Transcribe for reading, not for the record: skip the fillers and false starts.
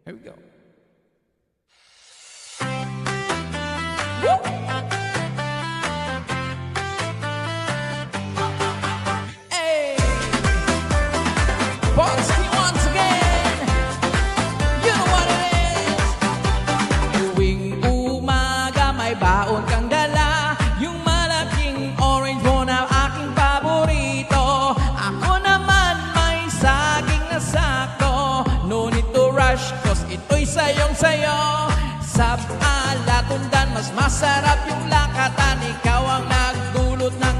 Here we go. Hey! Boxy once again. You know what it is. Tuwing umaga may baon kang dala, yung malaking orange mo na aking paborito. Ako naman may saging na sako. No need to rush, cause ito'y sayong-sayo. Sa alatundan, mas masarap yung lakatan. Ikaw ang nagdulot ng